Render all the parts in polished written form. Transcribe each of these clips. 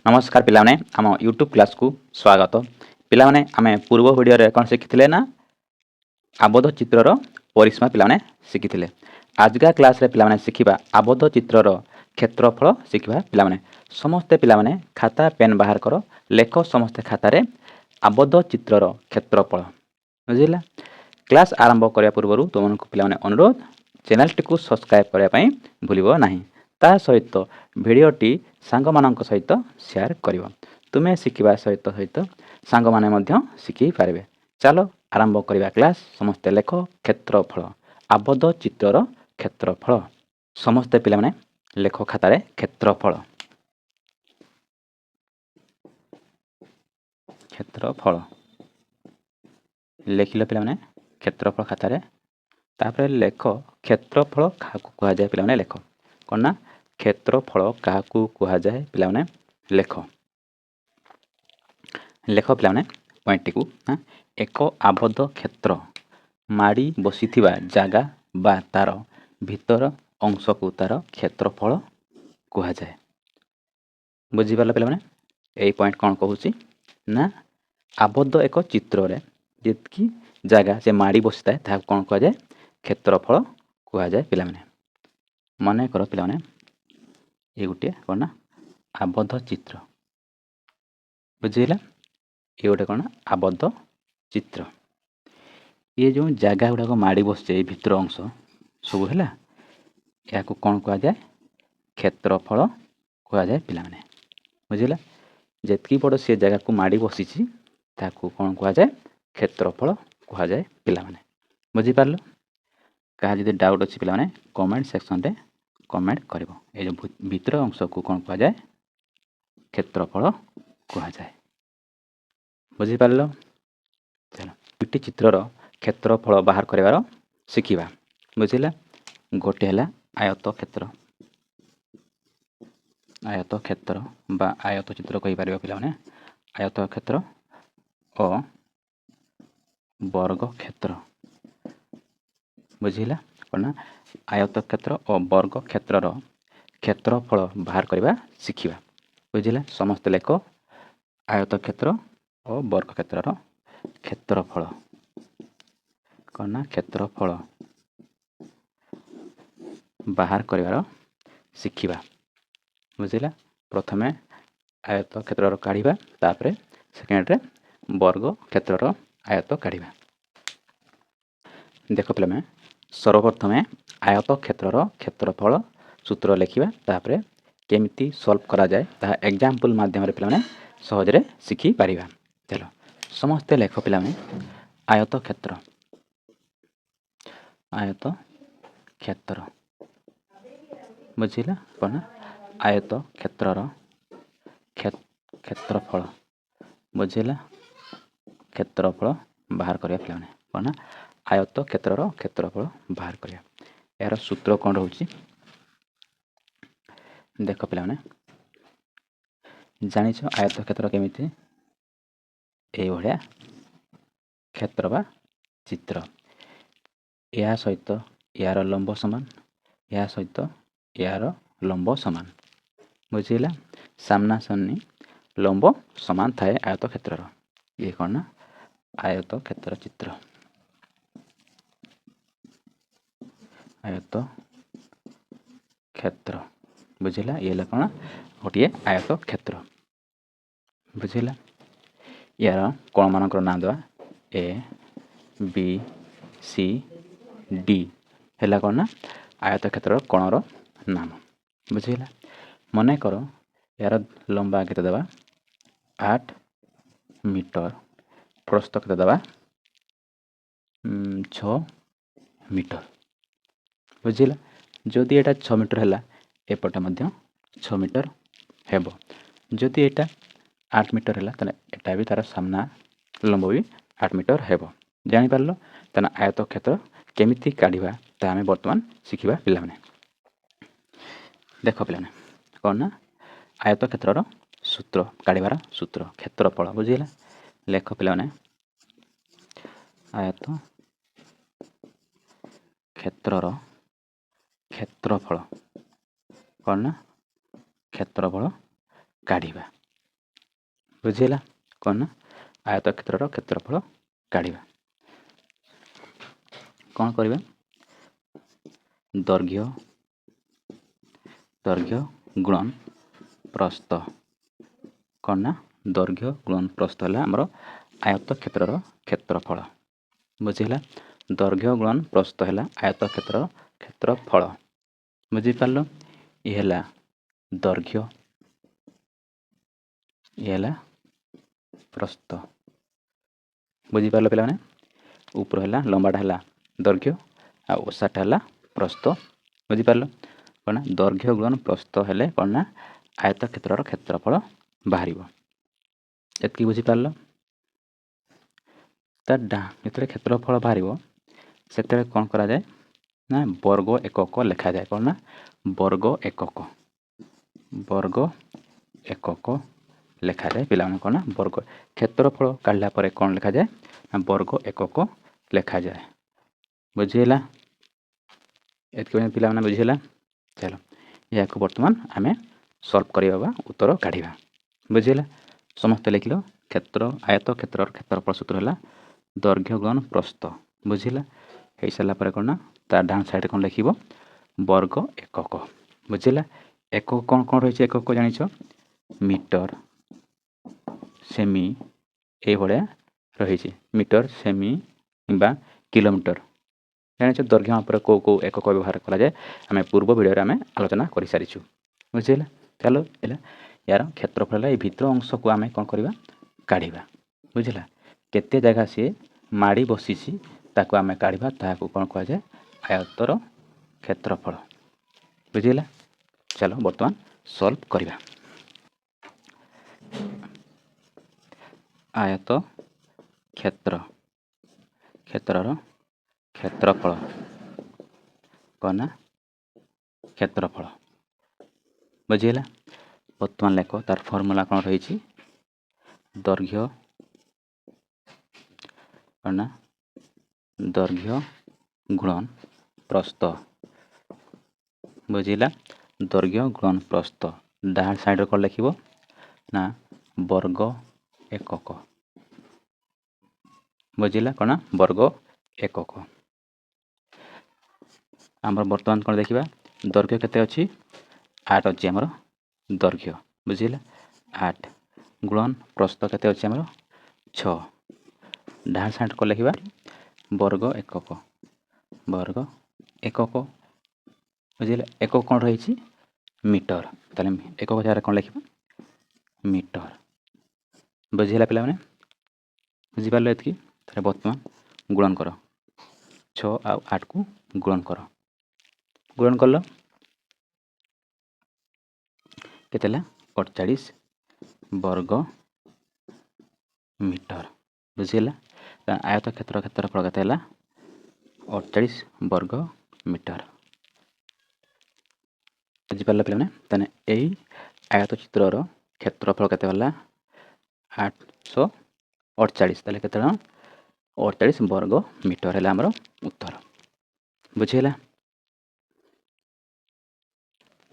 नमस्कार पिलाने आम यूट्यूब क्लास को स्वागत। पिलाने आमे पूर्व वीडियो रे कौन शिखिथिले ना आबद्ध चित्रर परिसीमा पिलाने शिखिथिले। आजका क्लास रे पिलाने शिखिबा आबद्ध चित्रर क्षेत्रफल शिखिबा। पिलाने समस्ते पिलाने खाता पेन बाहर करो, लेख समस्ते खाता रे आबद्ध चित्रर क्षेत्रफल। बुझिला। क्लास आरंभ करिया पूर्व तुमको पिलाने अनुरोध चैनल टी को सब्सक्राइब करिया पई भूलिबो नाही। ता सहित भिडियोटी सांग मानक सहित शेयर करिवो। तुमे शिखिबा सहित सहित सांग माने मध्य शिखि पारिबे। चलो आरंभ करिबा क्लास। समस्ते लेख क्षेत्रफल, आबद्ध चित्रर क्षेत्रफल। समस्ते पिला माने लेख खाता रे क्षेत्रफल। क्षेत्रफल लेखिलो पिला माने क्षेत्रफल खाता रे। तापर लेख क्षेत्रफल काहाकू कुहा जाय पिला माने लेख। कोन ना क्षेत्रफल काहाकू कुहा जाय पिला माने लेख। लेख पिला माने पॉइंट को एक आबद्ध क्षेत्र माड़ी बसिथिबा जागा बा तार भीतर अंश को तार क्षेत्रफल कुहा जाय। बुझी पाला पिला माने एई पॉइंट कोन कहूची ना आबद्ध एक चित्र रे जेतकी जागा से माड़ी बसिताय ता कोन कुहा जाय क्षेत्रफल कुहा जाय पिला माने। मने करो पिला माने ए गुटे कोन ना आबद्ध चित्र। बुझिला। ये गोटे कौन आबद्ध चित्र। ये जो जगह गुड़ाक माड़ी बसचे भितर अंश सब है या कौन कह जाए क्षेत्रफल कह जाए पिला माने। बुझिला। जेतकी बड़ से जगह को माड़ी बसी ताकू कौन कह जाए क्षेत्रफल कह जाए पिला माने। बुझी पारलो। कहा जदि डाउट अच्छी पिला माने कमेंट सेक्शन रे कमेंट करिवो। ए जो भितर अंश को कौन कह जाए क्षेत्रफल कह जाए। बुझी पारलो। चलो दुटी चित्रर क्षेत्रफल बाहर करिवार शिखिबा। बुझिला। गोटे हला आयत क्षेत्र। आयत क्षेत्र बा आयत चित्र कहि पारिबा पिला माने आयत क्षेत्र और वर्ग क्षेत्र। बुझिला। कोना आयत क्षेत्र और वर्ग क्षेत्रर क्षेत्रफल बाहर करिबा शिखिबा। बुझिला। समस्त लेख आयत क्षेत्र और वर्ग क्षेत्रर क्षेत्रफल कोना क्षेत्रफल बाहर करिवार शिखिबा। बुझिला। प्रथमे आयत क्षेत्रर काढिबा तापरे सेकेंड रे वर्ग क्षेत्रर आयत काढिबा। देखो पिला में सर्वप्रथमे आयत क्षेत्रर क्षेत्रफल सूत्र लिखिबा तापरे केमिति सॉल्व करा जाए ता एग्जांपल माध्यम रे पिला में सहज रे शिखि पारिबा। चलो समस्त लेख पिला में आयत क्षेत्र। आयत क्षेत्र। बुझिला। कोना आयत क्षेत्रर क्षेत्रफल। बुझिला। क्षेत्रफल बाहर करिया पिला में कोना आयत क्षेत्रर क्षेत्रफल बाहर करिया। यार सूत्र कोन रहउची देखो पिला में जानिछ आयत क्षेत्र केमिति ए भलिया क्षेत्र बा चित्र या सहित यार लंब समान या सहित यार लंब समान। बुझिला। सामना सामनी लंब समान थाए आयत क्षेत्रर। ये कोन ना आयत क्षेत्र चित्र। आयत क्षेत्र। बुझिला। ये कोन गोटे आयत क्षेत्र। बुझिला। यार कोण मानकर नाम दवा ए बी सी डी हैला कोन ना आयत क्षेत्र कोणर नाम। बुझिला। मने करो यार लंबा केते दवा 8 मीटर, प्रस्थ केते दवा 6 मीटर। बुझिला। जदि एटा 6 मीटर हैला एपटे मध्य 6 मीटर हेबो। जदि एटा 8 मीटर हैला तने एटा भी तार सामना लंब भी 8 मीटर हेबो। जानि पारलो तने आयत क्षेत्र केमिति काढिबा ता हमें वर्तमान शिखिबा पिला माने। देखो पिला माने कोन ना आयत क्षेत्रर सूत्र काढिबार सूत्र क्षेत्रफल। बुझिला। लेख पिला माने आयत क्षेत्रर क्षेत्रफल कोन ना क्षेत्रफल काढिबा। ବୁଝିହେଲା କ'ଣ ନା ଆୟତକ୍ଷେତ୍ରର କ୍ଷେତ୍ରଫଳ କାଢ଼ିବା। କ'ଣ କରିବା ଦୈର୍ଘ୍ୟ ଗୁଣନ ପ୍ରସ୍ଥ କ'ଣ ନା ଦୈର୍ଘ୍ୟ ଗୁଣନ ପ୍ରସ୍ଥ ହେଲା ଆମର ଆୟତକ୍ଷେତ୍ରର କ୍ଷେତ୍ରଫଳ। ବୁଝିହେଲା ଦୈର୍ଘ୍ୟ ଗୁଣନ ପ୍ରସ୍ଥ ହେଲା ଆୟତକ୍ଷେତ୍ରର କ୍ଷେତ୍ରଫଳ। ବୁଝିପାରିଲ ଇଏ ହେଲା ଦୈର୍ଘ୍ୟ ଇଏ ହେଲା ପ୍ରସ୍ଥ। ବୁଝିପାରିଲ ପିଲାମାନେ ଉପର ହେଲା ଲମ୍ବାଟା ହେଲା ଦୈର୍ଘ୍ୟ ଆଉ ଓସାଟା ହେଲା ପ୍ରସ୍ଥ। ବୁଝିପାରିଲ କ'ଣ ନା ଦୈର୍ଘ୍ୟ ଗୁଣନ ପ୍ରସ୍ଥ ହେଲେ କ'ଣ ନା ଆୟତକ୍ଷେତ୍ରର କ୍ଷେତ୍ରଫଳ ବାହାରିବ। ଏତିକି ବୁଝିପାରିଲ। ଯେତେବେଳେ କ୍ଷେତ୍ରଫଳ ବାହାରିବ ସେତେବେଳେ କ'ଣ କରାଯାଏ ନା ବର୍ଗ ଏକକ ଲେଖାଯାଏ। କ'ଣ ନା ବର୍ଗ ଏକକ ଲେଖାଯାଏ। ପିଲାମାନେ କ'ଣ ନା ବର୍ଗ କ୍ଷେତ୍ରଫଳ କାଢ଼ିଲା ପରେ କ'ଣ ଲେଖାଯାଏ ନା ବର୍ଗ ଏକକ ଲେଖାଯାଏ। ବୁଝିହେଲା ଏତିକି ପିଲାମାନେ ବୁଝିହେଲା। ଚାଲ ଏହାକୁ ବର୍ତ୍ତମାନ ଆମେ ସଲ୍ଭ କରିବା ବା ଉତ୍ତର କାଢ଼ିବା। ବୁଝିହେଲା ସମସ୍ତେ ଲେଖିଲ ଆୟତକ୍ଷେତ୍ରର କ୍ଷେତ୍ରଫଳ ସୂତ୍ର ହେଲା ଦୈର୍ଘ୍ୟ ଗୁଣନ ପ୍ରସ୍ଥ। ବୁଝିହେଲା ହେଇସାରିଲା ପରେ କ'ଣ ନା ତା ଡାହାଣ ସାଇଡ଼୍ରେ କ'ଣ ଲେଖିବ ବର୍ଗ ଏକକ। ବୁଝିହେଲା ଏକକ କ'ଣ କ'ଣ ରହିଛି ଏକକ ଜାଣିଛ ମିଟର ସେମି ଏଇଭଳିଆ ରହିଛି ମିଟର ସେମି କିମ୍ବା କିଲୋମିଟର। ଜାଣିଛ ଦୈର୍ଘ୍ୟ ମାପରେ କେଉଁ କେଉଁ ଏକକ ବ୍ୟବହାର କରାଯାଏ ଆମେ ପୂର୍ବ ଭିଡ଼ିଓରେ ଆମେ ଆଲୋଚନା କରିସାରିଛୁ। ବୁଝିହେଲା ଚାଲ ହେଲା ୟାର କ୍ଷେତ୍ରଫଳ ହେଲା ଏଇ ଭିତର ଅଂଶକୁ ଆମେ କ'ଣ କରିବା କାଢ଼ିବା। ବୁଝିଲା କେତେ ଜାଗା ସିଏ ମାଡ଼ି ବସିଛି ତାକୁ ଆମେ କାଢ଼ିବା ତାହାକୁ କ'ଣ କୁହାଯାଏ ଆୟତର କ୍ଷେତ୍ରଫଳ। ବୁଝିହେଲା ଚାଲ ବର୍ତ୍ତମାନ ସଲ୍ଭ କରିବା। ଆୟତ କ୍ଷେତ୍ରର କ୍ଷେତ୍ରଫଳ କ'ଣ ନା କ୍ଷେତ୍ରଫଳ। ବୁଝିହେଲା ବର୍ତ୍ତମାନ ଲେଖ ତାର ଫର୍ମୁଲା କ'ଣ ରହିଛି ଦୈର୍ଘ୍ୟ କ'ଣ ନା ଦୈର୍ଘ୍ୟ ଗୁଣନ ପ୍ରସ୍ଥ। ବୁଝିଲା ଦୈର୍ଘ୍ୟ ଗୁଣନ ପ୍ରସ୍ଥ ଡାହାଣ ସାଇଡ଼୍ରେ କ'ଣ ଲେଖିବ ନା ବର୍ଗ ଏକକ। ବୁଝିଲା କ'ଣ ନା ବର୍ଗ ଏକକ। ଆମର ବର୍ତ୍ତମାନ କ'ଣ ଦେଖିବା ଦୈର୍ଘ୍ୟ କେତେ ଅଛି 8 ଅଛି ଆମର ଦୈର୍ଘ୍ୟ। ବୁଝିଲା 8 ଗୁଣନ ପ୍ରସ୍ଥ କେତେ ଅଛି ଆମର 6। ଡାହାଣ ସାଇଡ଼୍ କ'ଣ ଲେଖିବା ବର୍ଗ ଏକକ। ବୁଝିଲେ ଏକକ କ'ଣ ରହିଛି ମିଟର ତାହେଲେ ଏକକ ଜାଗାରେ କ'ଣ ଲେଖିବା ମିଟର। ବୁଝିହେଲା ପିଲାମାନେ ବୁଝିପାରିଲ ଏତିକି। ତାହେଲେ ବର୍ତ୍ତମାନ ଗୁଣନ କର 6 ଆଉ 8କୁ ଗୁଣନ କର। ଗୁଣନ କଲ କେତେ ହେଲା 48 ବର୍ଗ ମିଟର। ବୁଝିହେଲା ଆୟତକ୍ଷେତ୍ର କ୍ଷେତ୍ରଫଳ କେତେ ହେଲା 48 ବର୍ଗ ମିଟର। ବୁଝିପାରିଲ ପିଲାମାନେ ତାହେଲେ ଏଇ ଆୟତଚିତ୍ରର କ୍ଷେତ୍ରଫଳ କେତେ ହେଲା 848 ତାହେଲେ କେତେ 48 ବର୍ଗ ମିଟର ହେଲା ଆମର ଉତ୍ତର। ବୁଝିହେଲା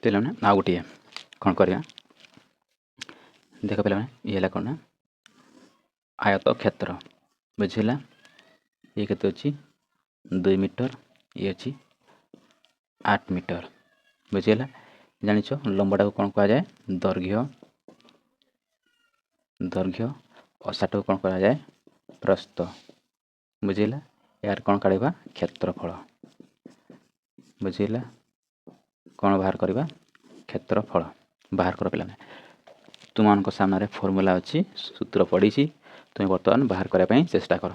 ପିଲାମାନେ ଆଉ ଗୋଟିଏ କ'ଣ କରିବା ଦେଖ ପିଲାମାନେ ଇଏ ହେଲା କ'ଣ ନା ଆୟତ କ୍ଷେତ୍ର। ବୁଝିହେଲା ଇଏ କେତେ ଅଛି 2 ମିଟର ଇଏ ଅଛି 8 ମିଟର। ବୁଝିହେଲା ଜାଣିଛ ଲମ୍ବଟାକୁ କ'ଣ କୁହାଯାଏ ଦୈର୍ଘ୍ୟ ଓସାଟାକୁ କ'ଣ କରାଯାଏ ପ୍ରସ୍ଥ। ବୁଝିହେଲା ଏହାର କ'ଣ କାଢ଼ିବା କ୍ଷେତ୍ରଫଳ। ବୁଝିହେଲା କ'ଣ ବାହାର କରିବା କ୍ଷେତ୍ରଫଳ ବାହାର କର ପିଲାମାନେ। ତୁମମାନଙ୍କ ସାମ୍ନାରେ ଫର୍ମୁଲା ଅଛି ସୂତ୍ର ପଡ଼ିଛି ତୁମେ ବର୍ତ୍ତମାନ ବାହାର କରିବା ପାଇଁ ଚେଷ୍ଟା କର।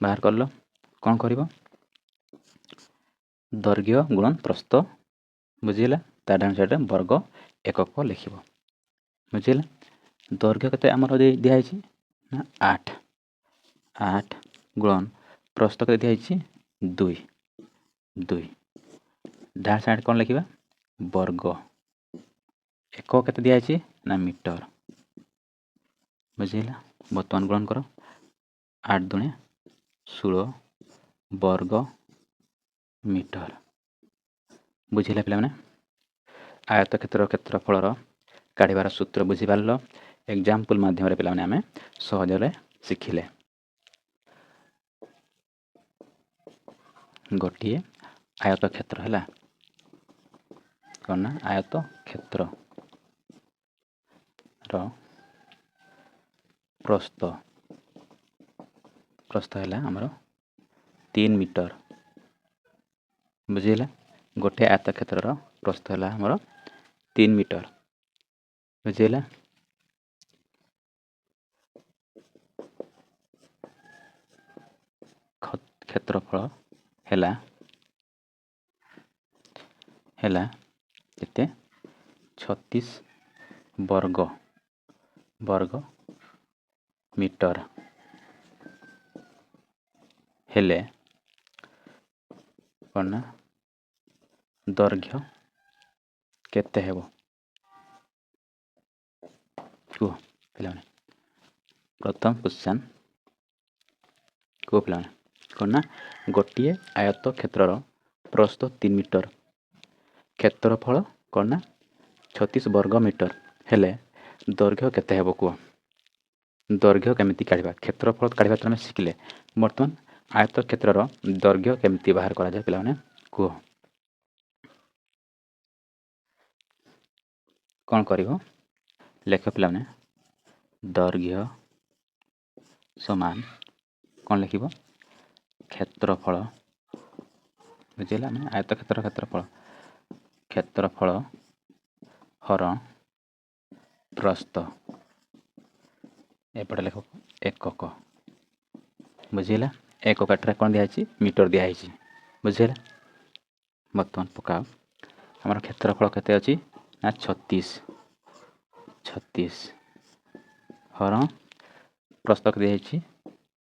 ବାହାର କଲ କ'ଣ କରିବ ଦୈର୍ଘ୍ୟ ଗୁଣନ ପ୍ରସ୍ଥ। ବୁଝିହେଲା ତା ଡାହାଣ ସାଇଡ଼୍ରେ ବର୍ଗ ଏକକ ଲେଖିବ। ବୁଝିହେଲା ଦୈର୍ଘ୍ୟ କେତେ ଆମର ଦିଆହେଇଛି ନା 8 ଗୁଣନ ପ୍ରସ୍ଥ କେତେ ଦିଆହେଇଛି 2 ଡାହାଣ ସାଇଡ଼୍ କ'ଣ ଲେଖିବା ବର୍ଗ ଏକକ କେତେ ଦିଆହେଇଛି ନା ମିଟର। ବୁଝିହେଲା ବର୍ତ୍ତମାନ ଗୁଣନ କର 8 ଦୁଣେ 16 ବର୍ଗ ମିଟର। ବୁଝିହେଲା ପିଲାମାନେ ଆୟତକ୍ଷେତ୍ରର କ୍ଷେତ୍ରଫଳର काढ़िबार सूत्र बुझिपारल एग्जाम्पल माध्यम पिलाने आमे सहजरे शिखिले गोटे आयत क्षेत्र है कौन ना आयत क्षेत्र प्रस्थ प्रस्थ है आमर 3 मीटर बुझीला गोटे आयत क्षेत्र प्रस्थ है आमर 3 मीटर बुझीला क्षेत्रफल है केते 36 वर्ग मीटर हेले कौन ना दैर्घ्य केते हेबो कुह पिलाने प्रथम क्वेश्चन कुह पिलाने कौन ना गोटे आयत क्षेत्र प्रस्थ 3 मीटर क्षेत्रफल कौन ना 36 वर्ग मीटर हेले दैर्घ्य केते हेबो कुह दैर्घ्य केमिति काढ़िबा क्षेत्रफल काढ़िबा तो शिखिले बर्तमान आयत क्षेत्र दैर्घ्य केमिति बाहर करा जाय पिलाने कुह कौन करिवो लेख पिलाने दैर्घ्य समान कौन लिखिबो क्षेत्रफल बुझिला आयत क्षेत्रफल हरण प्रस्थ एपटे लेख एकक बुझिला एकक कौन दिखाई मीटर दिखाई बुझिला बर्तमान पकाओ आम क्षेत्रफल केते अच्छी ना 36 हरण प्रस्थ दिखाई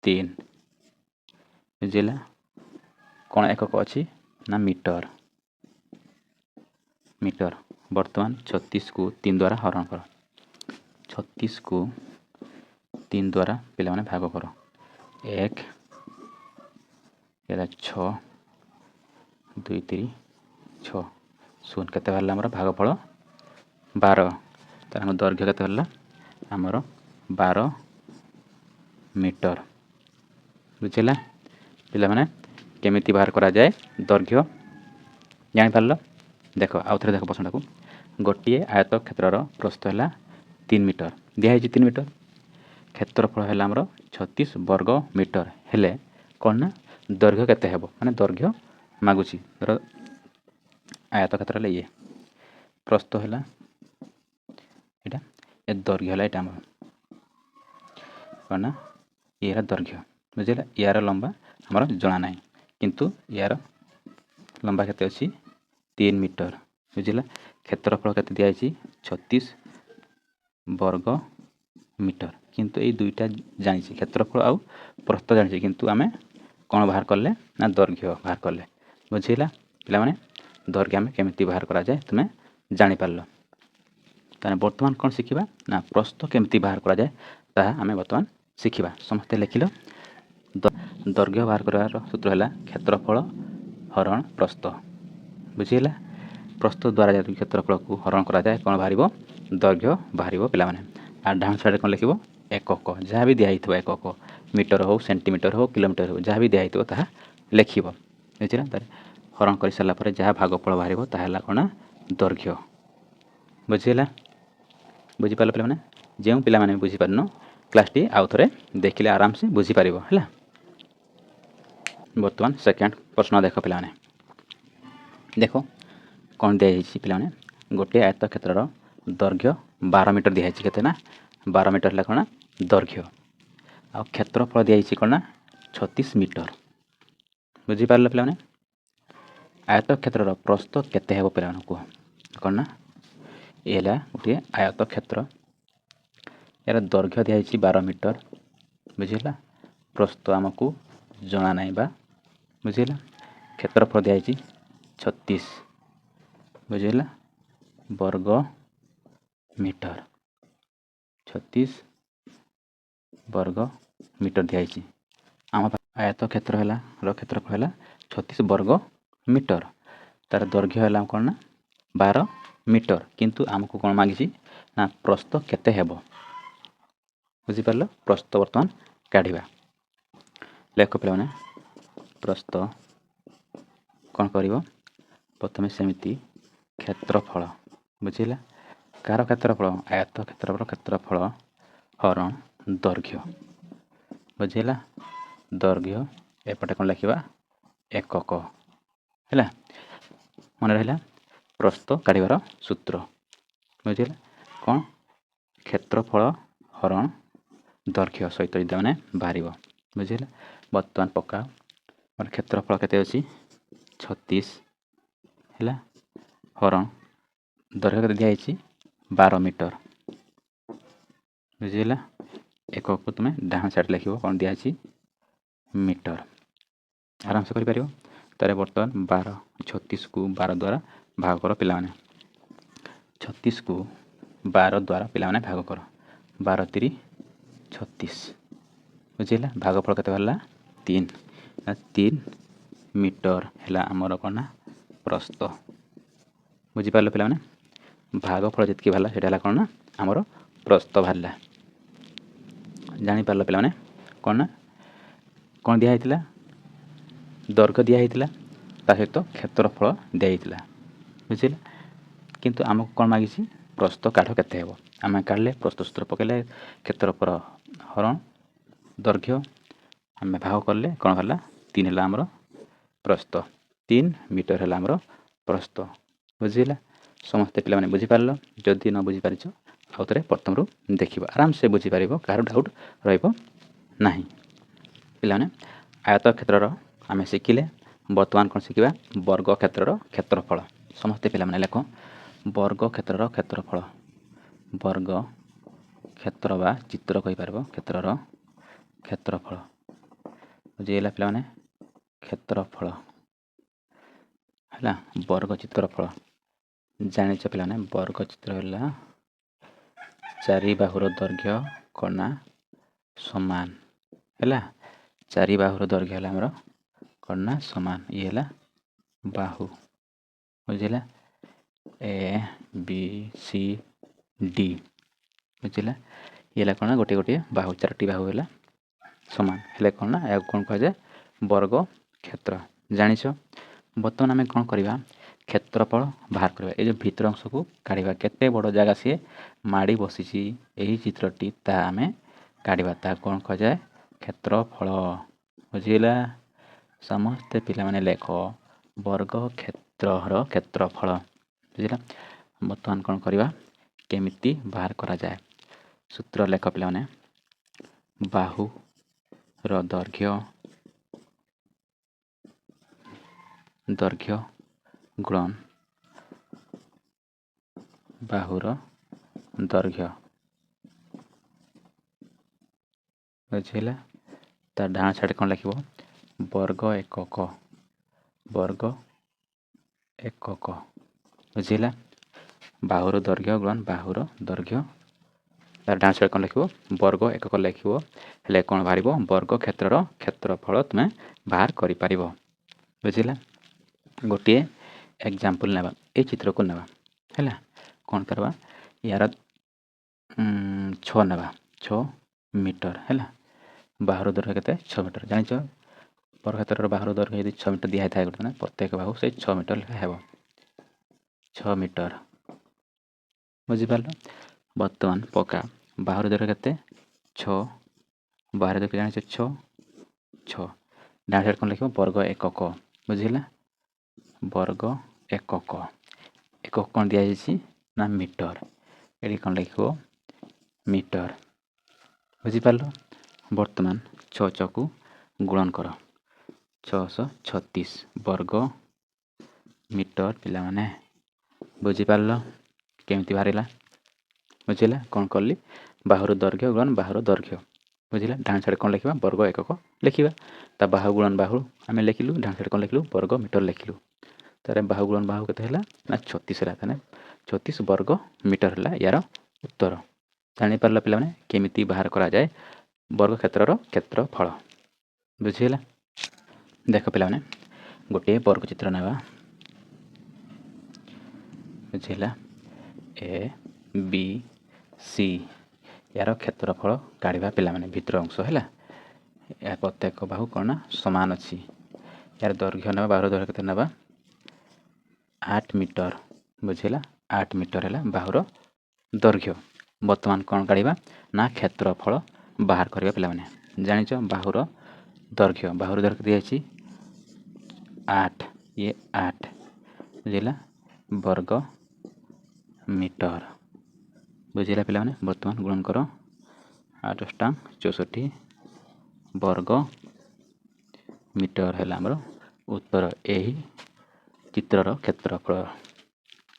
3 बुझिला कौन एकक अच्छी ना मीटर बर्तमान 36 को 3 द्वारा हरण कर 36 को 3 द्वारा पिला माने भाग कर 1 6 2 3 6 शून्य केते बाहरला हमर भागफल 12 तार दैर्घ्य केते बाहरला हमर 12 मीटर बुझिला पिला माने केमिति बाहर करा जाए दैर्घ्य जानि पारलो देखो आउ थरे देखो प्रश्न को गोटे आयत क्षेत्र प्रस्थ है 3 मीटर दिखाई 3 मीटर क्षेत्रफल है आमर 36 वर्ग मीटर हेले कौन ना दैर्घ्य केते हेबो माने दैर्घ्य मागुची आयत क्षेत्र ये प्रस्थ है एटा ए दैर्घ्य है एटा कौन ना ये दैर्घ्य बुझिला यार लंबा आमर जना ना किंतु यार लंबा केते अछि 3 मीटर बुझिला क्षेत्रफल केते दिया 36 वर्ग मीटर किंतु ये दुईटा जानी क्षेत्रफल आउ प्रस्थ जानी किंतु आमे कौन बाहर कले ना दैर्घ्य बाहर कले बुझिला पिला माने दैर्घ्य आमे केमिति बाहर करा जाए तुमे जानि पारलो ताने वर्तमान कौन शिखिबा ना प्रस्थ केमिति बाहर करा जाए ता आमे वर्तमान शिखिबा समस्त लिखिलो दैर्घ्य बाहर करार सूत्र है क्षेत्रफल हरण प्रस्थ बुझिला प्रस्थ द्वारा जब क्षेत्रफल को हरण करा जाए कौन बाहर दैर्घ्य बाहर पिला माने आ डाउन साइड कौन लिखिबो एकक जहाँ भी दिखाई एकक मीटर हो सेंटीमीटर हो किलोमीटर हो जहाँ भी दिखाई ताहा लिखिबो बुझिला तार हरण कर सारा पर जहाँ भागफल बाहर ताहा कौन दैर्घ्य बुझिला बुझी पारल पिला माने जो पिला माने बुझी पारनो क्लास टी आउ थरे देखिले आराम से बुझी पारिबो हला वर्तमान सेकंड प्रश्न देखो पिला माने देखो कौन दिखाई पिला माने गोटे आयत क्षेत्र दैर्घ्य 12 मीटर दिखाई केते ना 12 मीटर है कौन दैर्घ्य आ क्षेत्रफल दिखाई कौन ना 36 मीटर बुझी पारल पिला माने आयत क्षेत्र प्रस्थ केते हेबो पिला माने को कौन ना एला गोटे आयत क्षेत्र यार दैर्घ्य दिखाई 12 मीटर बुझिला प्रस्थ आमको जना नहीं बा बुझिला क्षेत्रफल दिखाई 36 बुझिला वर्ग मीटर 36 वर्ग मीटर दिखाई आम आयत क्षेत्र है क्षेत्रफल है 36 वर्ग मीटर तार दैर्घ्य है कौन ना 12 मीटर किंतु आमको कौन मागिছি ना प्रस्थ केते हेबो बुझिपारलो प्रस्थ वर्तमान काढ़िबा लेख पिलाने प्रस्थ कौन करिवो प्रथमे सेमिति क्षेत्रफल बुझिला कार क्षेत्रफल आयत क्षेत्रफल हरण दैर्घ्य बुझिला दैर्घ्य एपटे कौन लिखा एकक है मन रहा प्रस्थ काढ़ार सूत्र बुझिला कौन क्षेत्रफल हरण दैर्घ्य सहित यदि मैंने बाहर बुझिला बर्तमान पक्का मोर क्षेत्रफल केते अछि 36 है हरण दैर्घ्य केते दिखाई 12 मीटर बुझिला एकक को तुम डाहाण साइड लिख कौन दिखाई मीटर आराम से करिपारियो तारे बर्तमान 12 36 को 12 द्वारा भाग कर पिलाने 36 को 12 द्वारा पिलाने भाग कर 12 3 36 बुझिला भागफल केते बाहरला 3 मीटर है आमर कौन ना प्रस्थ बुझिपार पिलाने भागफल जितकी बाहरला सेटा कौन ना आमर प्रस्थ बाहरला जापार पिलाने कौन ना कौन दिखाई दैर्घ्य दिखाई सहित क्षेत्रफल दिखाई बुझिला किंतु आमको कौन मागिছি प्रस्थ काढ़ केते हेबो आम काढ़ले प्रस्थ सूत्र पकेले क्षेत्रफल हरण दैर्घ्य आम भाग कले कौन बाहरला 3 है आमर प्रस्थ 3 मीटर है आमर प्रस्थ बुझिला समस्त पिला माने बुझिपार जदि न बुझिपार आउ थे प्रथम रू देख आराम से बुझीपार कार डाउट रहा पिलाने आयत क्षेत्र आम शिखिले बर्तमान कौन शिखा वर्ग क्षेत्र क्षेत्रफल समस्ते पिला माने लेख वर्ग क्षेत्र क्षेत्रफल वर्ग क्षेत्र बा चित्र कहीपर क्षेत्र क्षेत्रफल बुझीगला पिला माने क्षेत्रफल है वर्ग चित्रफल जानिच पिला माने वर्ग चित्र है 4 बाहुर दैर्घ्य कणा समान है 4 बाहुर दैर्घ्य है आमर कणा समान ये है बाहु बुझिला ए बी सी डी बुझिला ये कौन गोटे गोटे बाहु 4टी बाहु है समान है कौन ना या कौन कह जाए वर्ग क्षेत्र जानिछ बर्तमान आम कौन करवा क्षेत्रफल बाहर करवा ये जो भीतर अंश को काढ़ा केते बड़ जगह सी माड़ी बसी यही चित्रटी ता आम काढ़ा ता कौन कह जाए क्षेत्रफल बुझिला समस्ते पिला माने लेख वर्ग क्षेत्र क्षेत्रफल बुझिला बर्तमान कौन करवा केमिति बाहर करा जाए सूत्र लेख पिला माने बाहु रो दैर्घ्य गुणन बाहुर दैर्घ्य बुझिला तार डाण साइड कौन लिख वर्ग एकक बुझिला बाहुर दैर्घ्य गुणन बाहुर दैर्घ्य तार डाण साइड कौन लिख वर्ग एकक लिख हेले कौन बाहर वर्ग क्षेत्र क्षेत्रफल तुम्हें बाहर कर बुझिला गोटे एग्जांपल नेबा ए चित्र को नेबा है कौन करवा यार 6 नेबा 6 मीटर है बाहुर दैर्घ्य के 6 मीटर जानिच वर्ग क्षेत्र बाहुर दैर्घ्य यदि 6 मीटर दिखाई था गोटे प्रत्येक बाहु से 6 मीटर हेब 6 मीटर बुझिपार बर्तमान पक्का बाहुर दैर्घ्य के 6 बाहर दैर्घ्य जानिच 6 डाण साइड कौन लिख वर्ग एकक बुझिला वर्ग एकक कौन दिखाई ना मीटर ये कौन लिख मीटर बुझिपार बर्तमान 6 को गुणन कर 636 वर्ग मीटर पिला माने बुझिपार केमिति बाहरला बुझिला कौन कली बाहुर दैर्घ्य गुणन बाहुर दैर्घ्य बुझिला डाण साइड कौन लिखा वर्ग एकक लिखा ता बाहु गुणन बाहु आम लिखिलु डाण साइड कौन लिखिलु वर्ग मीटर लिखिलु तार बाहु गुणन बाहु केते ना 36 है 36 वर्ग मीटर है यार उत्तर जापार पिला माने केमिति बाहर करा जाए वर्ग क्षेत्र क्षेत्रफल बुझीगला देख पिला गोटे वर्ग चित्र नेबा बुझीगला ए बी सी यार क्षेत्रफल काढ़ा पे भितर अंश है या प्रत्येक बाहु कौन सामान अच्छी यार दैर्घ्य ना बाहु दैर्घ्य के ना 8 मीटर बुझेगा 8 मीटर है बाहुर दैर्घ्य बर्तमान कौन काढ़ा ना क्षेत्रफल बाहर करवा पे जाच बाहुर दैर्घ्य दिखाई 8 ये 8 बुझेगा वर्ग मीटर बुझेगा पे बर्तमान गुणन कर 8 * 64 वर्ग मीटर है आमर उत्तर यही चित्रर क्षेत्रफल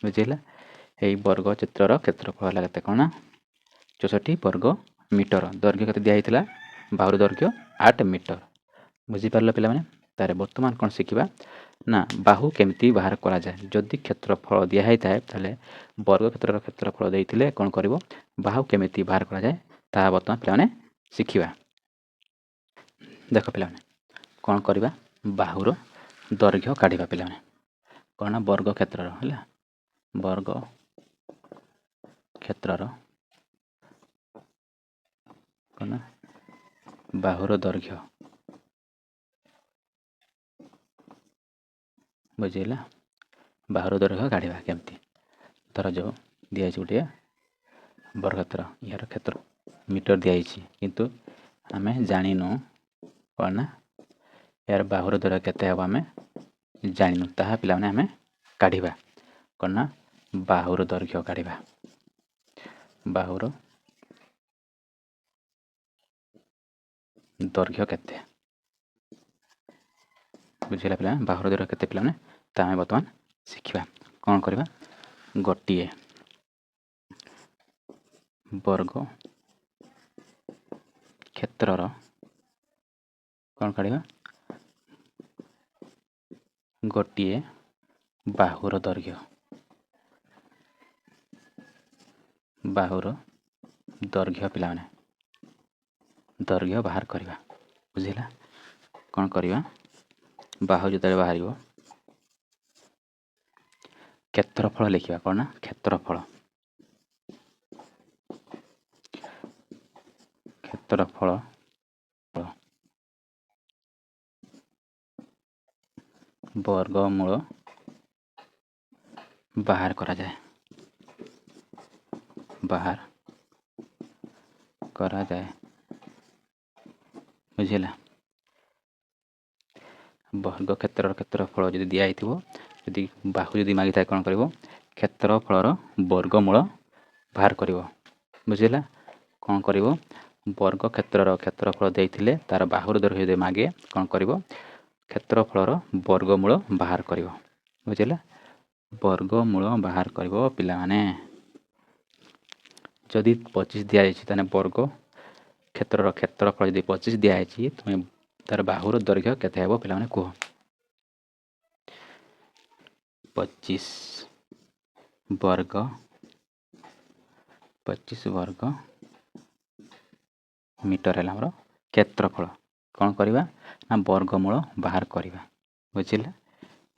बुझेगा यही वर्ग चित्रर क्षेत्रफल है कौन 64 वर्ग मीटर दैर्घ्य के दिखाई बाहुर दैर्घ्य 8 मीटर बुझीपार पे तार बर्तमान कौन शिखा ना बाहु केमती बाहर करा जाए जदि क्षेत्रफल दिखाई थाए वर्ग क्षेत्र क्षेत्रफल देते कौन कर बाहु केमती बाहर करा जाए ता बर्तमान पे शिखा देख पे कौन करवा बाहुर दैर्घ्य काढ़ा पे कौन वर्ग क्षेत्र है वर्ग क्षेत्र कौन बाहुर दैर्घ्य बुझेगा बाहुर दैर्घ्य काढ़ा केमती धर जो दिखाई गोटे वर्ग क्षेत्र यार क्षेत्र मीटर दिखाई किंतु आम जानू कौन ना यार बाहुर दैर्घ्य केते हम आम जानू ताहा पे आम काढ़ा कौन ना बाहुर दैर्घ्य काढ़ा बाहुर दैर्घ्य केते बुझेगा पे बाहुर दैर्घ्य केते पे आम बर्तमान शिखा कौन करवा गोटे वर्ग क्षेत्रर कौन काढ़ा गोटे बाहुर दैर्घ्य पे दैर्घ्य बाहर करवा बुझेगा कौन करवा बाहु जो बाहर क्षेत्रफल लिखा कौन ना क्षेत्रफल वर्गमूल बाहर करा जाए बुझेगा वर्ग क्षेत्र क्षेत्रफल जो दिखाई जदि बाहु जदि मागी था कौन कर क्षेत्रफल वर्गमूल बाहर कर बुझेगा कौन कर वर्ग क्षेत्र क्षेत्रफल देते तार बाहुर दैर्घ्य मागे कौन कर क्षेत्रफल वर्गमूल बाहर कर बुझेगा वर्गमूल बाहर कर पे जदि 25 दिखाई वर्ग क्षेत्र क्षेत्रफल जब 25 दिखाई तुम तार बाहुर दैर्घ्य केते हे पे कह 25 वर्ग मीटर है आमर क्षेत्रफल कौन करवा ना वर्गमूल बाहर करवा बुझेगा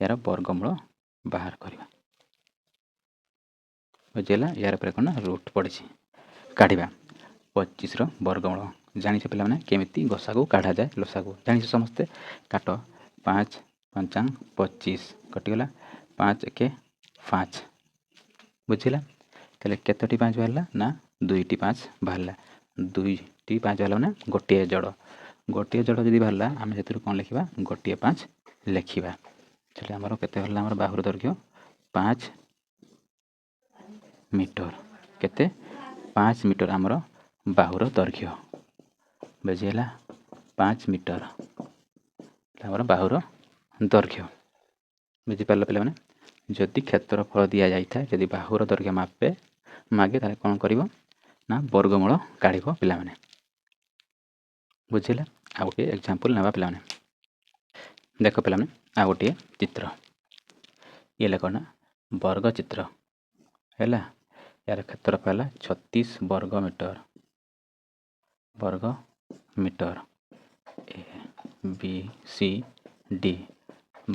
यार वर्गमूल बाहर करवा बुझेगा यार पर कौन रूट पड़ी काढ़ा 25 वर्गमूल जानी पे केमी गसा को काढ़ा जाए लसा को जानी समस्ते काट 5 5 25 कटिगला 5 1 5 बुझेगा तेल केतोटी 5 बाहर ना 2टी 5 बाहर 2टी 5 बाहर ना गोटे जड़ जब बाहर आम से कौन लिखा गोटे 5 लिखा चलिए आमर के बाहुर दैर्घ्य 5 मीटर केते 5 मीटर आमर बाहुर दैर्घ्य बुझेगा 5 मीटर आमर बाहुर दैर्घ्य बुझीपार पे जदि क्षेत्रफल दि जाए जदि बाहुर दैर्घ्य मागे ताले कौन कर ना वर्गमूल काढ़ पे बुझेगा आ गोटे एग्जांपल ना पे देख पे आ गोटे चित्र ये लेख ना वर्ग चित्र है यार क्षेत्रफल 36 वर्ग metre A B C D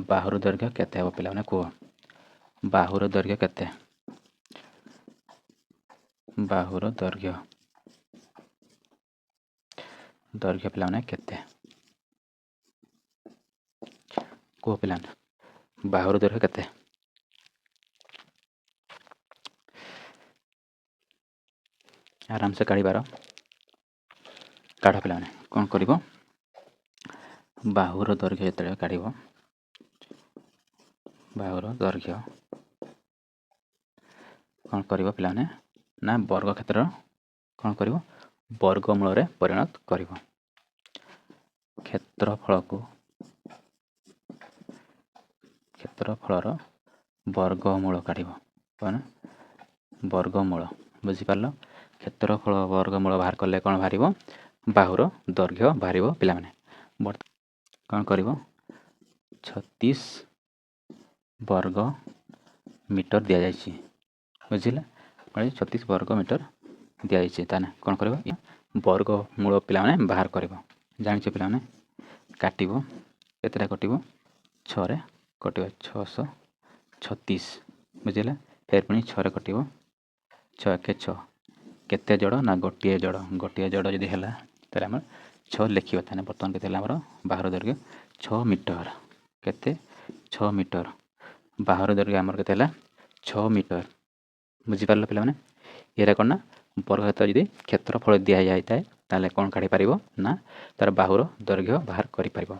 बाहुर दैर्घ्य केते हे पे कह बाहुर दैर्घ्य केते ବାହୁର ଦୈର୍ଘ୍ୟ ପିଲାମାନେ କେତେ? କୁହ ପିଲାମାନେ, ବାହୁର ଦୈର୍ଘ୍ୟ କେତେ? ଆରାମସେ କାଢ଼ିବାର। କାଢ଼ ପିଲାମାନେ। କ'ଣ କରିବ? ବାହୁର ଦୈର୍ଘ୍ୟ ଯେତେବେଳେ କାଢ଼ିବ, ବାହୁର ଦୈର୍ଘ୍ୟ କ'ଣ କରିବ ପିଲାମାନେ? ନା ବର୍ଗକ୍ଷେତ୍ରର କ'ଣ କରିବ? ବର୍ଗମୂଳରେ ପରିଣତ କରିବ। କ୍ଷେତ୍ରଫଳର ବର୍ଗମୂଳ କାଢ଼ିବ। କ'ଣ? ବର୍ଗମୂଳ। ବୁଝିପାରିଲ? କ୍ଷେତ୍ରଫଳ ବର୍ଗମୂଳ ବାହାର କଲେ କ'ଣ ବାହାରିବ? ବାହୁର ଦୈର୍ଘ୍ୟ ବାହାରିବ ପିଲାମାନେ। କ'ଣ କରିବ? 36 ବର୍ଗ ମିଟର ଦିଆଯାଇଛି। ବୁଝିଲା? 36 ବର୍ଗ ମିଟର ଦିଆଯାଇଛି। ତାହେଲେ କ'ଣ କରିବ? ବର୍ଗମୂଳ ପିଲାମାନେ ବାହାର କରିବ। ଜାଣିଛ ପିଲାମାନେ? କାଟିବ। କେତେଟା କଟିବ? 6ରେ କଟିବ। 636। ବୁଝିଲା? ଫେର ପୁଣି 6ରେ କଟିବ। 6 ଏକେ 6। କେତେ ଯୋଡ଼? ନା ଗୋଟିଏ ଯୋଡ଼। ଗୋଟିଏ ଯୋଡ଼ ଯଦି ହେଲା ତାହେଲେ ଆମର 6 ଲେଖିବା। ତାହେଲେ ବର୍ତ୍ତମାନ କେତେ ହେଲା ଆମର ବାହୁର ଦୈର୍ଘ୍ୟ? 6 ମିଟର। କେତେ? 6 ମିଟର। ବାହୁର ଦୈର୍ଘ୍ୟ ଆମର କେତେ ହେଲା? 6 ମିଟର। ବୁଝିପାରିଲ ପିଲାମାନେ? ଏଇଟା କ'ଣ? ନା ବର୍ଗକ୍ଷେତ୍ର ଯଦି କ୍ଷେତ୍ରଫଳ ଦିଆଯାଇଥାଏ ତାହେଲେ କ'ଣ କାଢ଼ିପାରିବ? ନା ତା'ର ବାହୁର ଦୈର୍ଘ୍ୟ ବାହାର କରିପାରିବ।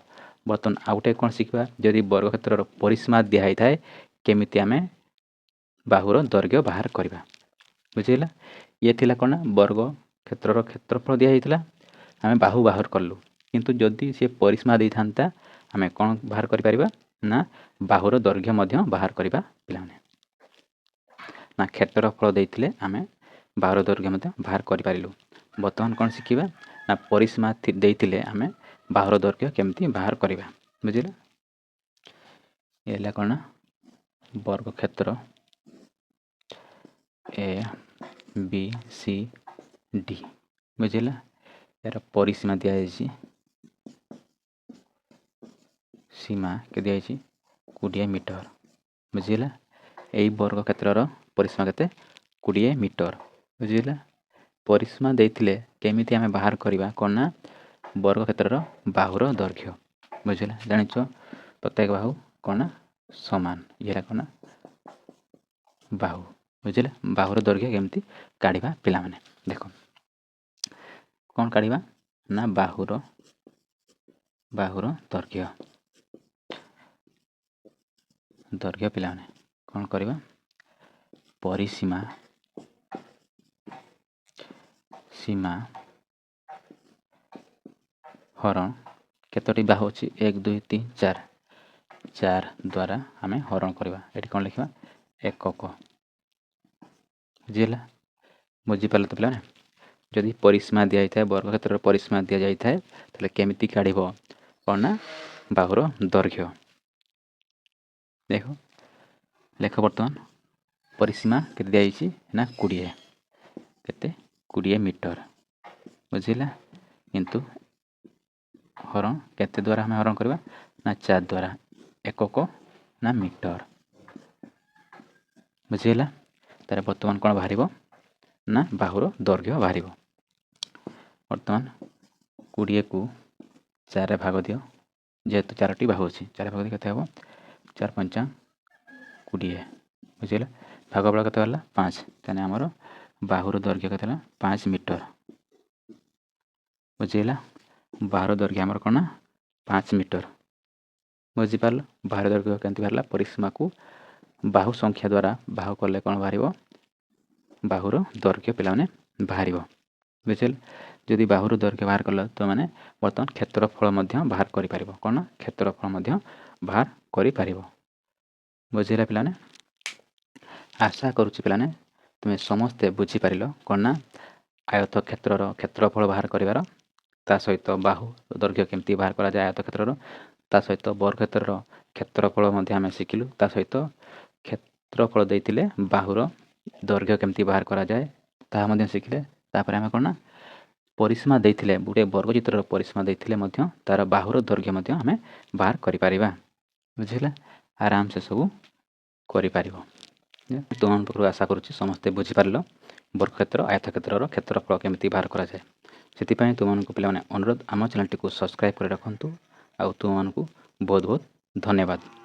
ବର୍ତ୍ତମାନ ଆଉ ଗୋଟେ କ'ଣ ଶିଖିବା? ଯଦି ବର୍ଗକ୍ଷେତ୍ରର ପରିସୀମା ଦିଆହେଇଥାଏ କେମିତି ଆମେ ବାହୁର ଦୈର୍ଘ୍ୟ ବାହାର କରିବା। ବୁଝିଲା? ଇଏ ଥିଲା କ'ଣ? ନା ବର୍ଗକ୍ଷେତ୍ରର କ୍ଷେତ୍ରଫଳ ଦିଆହେଇଥିଲା, ଆମେ ବାହୁ ବାହାର କଲୁ। କିନ୍ତୁ ଯଦି ସେ ପରିସୀମା ଦେଇଥାନ୍ତା ଆମେ କ'ଣ ବାହାର କରିପାରିବା? ନା ବାହୁର ଦୈର୍ଘ୍ୟ ମଧ୍ୟ ବାହାର କରିବା ପିଲାମାନେ। ନା କ୍ଷେତ୍ରଫଳ ଦେଇଥିଲେ ଆମେ ବାହୁର ଦୈର୍ଘ୍ୟ ମଧ୍ୟ ବାହାର କରିପାରିଲୁ। ବର୍ତ୍ତମାନ କ'ଣ ଶିଖିବା? ନା ପରିସୀମା ଦେଇଥିଲେ ଆମେ ବାହୁର ଦୈର୍ଘ୍ୟ କେମିତି ବାହାର କରିବା। ବୁଝିଲେ? ଏ ହେଲା କ'ଣ? ନା ବର୍ଗକ୍ଷେତ୍ର ଏ ବି ସି ଡି। ବୁଝିଲା? ଏହାର ପରିସୀମା ଦିଆଯାଇଛି। ସୀମା କେତେ ଦିଆଯାଇଛି? 20 ମିଟର। ବୁଝିଲା? ଏଇ ବର୍ଗକ୍ଷେତ୍ରର ପରିସୀମା କେତେ? 20 ମିଟର। ବୁଝିଲା? ପରିସୀମା ଦେଇଥିଲେ କେମିତି ଆମେ ବାହାର କରିବା? କ'ଣ? ନା ବର୍ଗକ୍ଷେତ୍ରର ବାହୁର ଦୈର୍ଘ୍ୟ। ବୁଝିଲା? ଜାଣିଛ ପ୍ରତ୍ୟେକ ବାହୁ କ'ଣ? ନା ସମାନ। ଇଏଟା କ'ଣ? ନା ବାହୁ। ବୁଝିଲେ? ବାହୁର ଦୈର୍ଘ୍ୟ କେମିତି କାଢ଼ିବା ପିଲାମାନେ? ଦେଖ କ'ଣ କାଢ଼ିବା? ନା ବାହୁର ଦୈର୍ଘ୍ୟ ପିଲାମାନେ କ'ଣ କରିବା? ସୀମା ହରଣ କେତୋଟି ବାହୁ ଅଛି? 1 2 3 4। 4 ଦ୍ୱାରା ଆମେ ହରଣ କରିବା। ଏଠି କ'ଣ ଲେଖିବା? ଏକକ। ବୁଝିଲା? ବୁଝିପାରିଲ ତ ପିଲାମାନେ? ଯଦି ପରିସୀମା ଦିଆଯାଇଥାଏ, ବର୍ଗକ୍ଷେତ୍ରର ପରିସୀମା ଦିଆଯାଇଥାଏ ତାହେଲେ କେମିତି କାଢ଼ିବ? କ'ଣ? ନା ବାହୁର ଦୈର୍ଘ୍ୟ। ଲେଖ ବର୍ତ୍ତମାନ ପରିସୀମା କେତେ ଦିଆଯାଇଛି? ନା 20। କେତେ? 20 ମିଟର। ବୁଝିଲା? କିନ୍ତୁ ହରଣ କେତେ ଦ୍ୱାରା ଆମେ ହରଣ କରିବା? ନା 4 ଦ୍ୱାରା। ଏକକ ନା ମିଟର। ବୁଝିଲା? ତାହେଲେ ବର୍ତ୍ତମାନ କ'ଣ ବାହାରିବ? ନା ବାହୁର ଦୈର୍ଘ୍ୟ ବାହାରିବ। ବର୍ତ୍ତମାନ 20କୁ 4ରେ ଭାଗ ଦିଅ। ଯେହେତୁ 4ଟି ବାହୁ ଅଛି, 4 ଭାଗ କେତେ ହେବ? 4 5 20। ବୁଝିଲା? ଭାଗ ବଳ କେତେ ହେଲା? 5। ତାହେଲେ ଆମର ବାହୁର ଦୈର୍ଘ୍ୟ କେତେ ହେଲା? 5 ମିଟର। ବୁଝିଲା? ବାହୁର ଦୈର୍ଘ୍ୟ ଆମର କ'ଣ? ନା 5 ମିଟର। ବୁଝିପାରିଲ? ବାହୁର ଦୈର୍ଘ୍ୟ କେମିତି ବାହାରିଲା? ପରିସୀମାକୁ ବାହୁ ସଂଖ୍ୟା ଦ୍ୱାରା ବାହୁ କଲେ କ'ଣ ବାହାରିବ? ବାହୁର ଦୈର୍ଘ୍ୟ ପିଲାମାନେ ବାହାରିବ। ବୁଝିଲେ? ଯଦି ବାହୁର ଦୈର୍ଘ୍ୟ ବାହାର କଲ ତ ମାନେ ବର୍ତ୍ତମାନ କ୍ଷେତ୍ରଫଳ ମଧ୍ୟ ବାହାର କରିପାରିବ। କ'ଣ? ନା କ୍ଷେତ୍ରଫଳ ମଧ୍ୟ ବାହାର କରିପାରିବ। ବୁଝିଲେ ପିଲାମାନେ? ଆଶା କରୁଛି ପିଲାମାନେ ତୁମେ ସମସ୍ତେ ବୁଝିପାରିଲ। କ'ଣ? ନା ଆୟତ କ୍ଷେତ୍ରର କ୍ଷେତ୍ରଫଳ ବାହାର କରିବାର, ତା ସହିତ ବାହୁ ଦୈର୍ଘ୍ୟ କେମିତି ବାହାର କରାଯାଏ ଆୟତ କ୍ଷେତ୍ରର, ତା ସହିତ ବର୍ଗକ୍ଷେତ୍ରର କ୍ଷେତ୍ରଫଳ ମଧ୍ୟ ଆମେ ଶିଖିଲୁ। ତା ସହିତ କ୍ଷେତ୍ରଫଳ ଦେଇଥିଲେ ବାହୁର ଦୈର୍ଘ୍ୟ କେମିତି ବାହାର କରାଯାଏ ତାହା ମଧ୍ୟ ଶିଖିଲେ। ତାପରେ ଆମେ କ'ଣ? ନା ପରିସୀମା ଦେଇଥିଲେ, ଗୋଟିଏ ବର୍ଗଚିତ୍ରର ପରିସୀମା ଦେଇଥିଲେ ମଧ୍ୟ ତା'ର ବାହୁର ଦୈର୍ଘ୍ୟ ମଧ୍ୟ ଆମେ ବାହାର କରିପାରିବା। ବୁଝିଲେ? ଆରାମସେ ସବୁ କରିପାରିବ। ତୁମ ପାଖରୁ ଆଶା କରୁଛି ସମସ୍ତେ ବୁଝିପାରିଲ। ବର୍ଗକ୍ଷେତ୍ର ଆୟତକ୍ଷେତ୍ରର କ୍ଷେତ୍ରଫଳ କେମିତି ବାହାର କରାଯାଏ। ସେଥିପାଇଁ ତୁମମାନଙ୍କୁ ପିଲାମାନେ ଅନୁରୋଧ ଆମ ଚ୍ୟାନେଲଟିକୁ ସବସ୍କ୍ରାଇବ୍ କରି ରଖନ୍ତୁ। ଆଉ ତୁମମାନଙ୍କୁ ବହୁତ ବହୁତ ଧନ୍ୟବାଦ।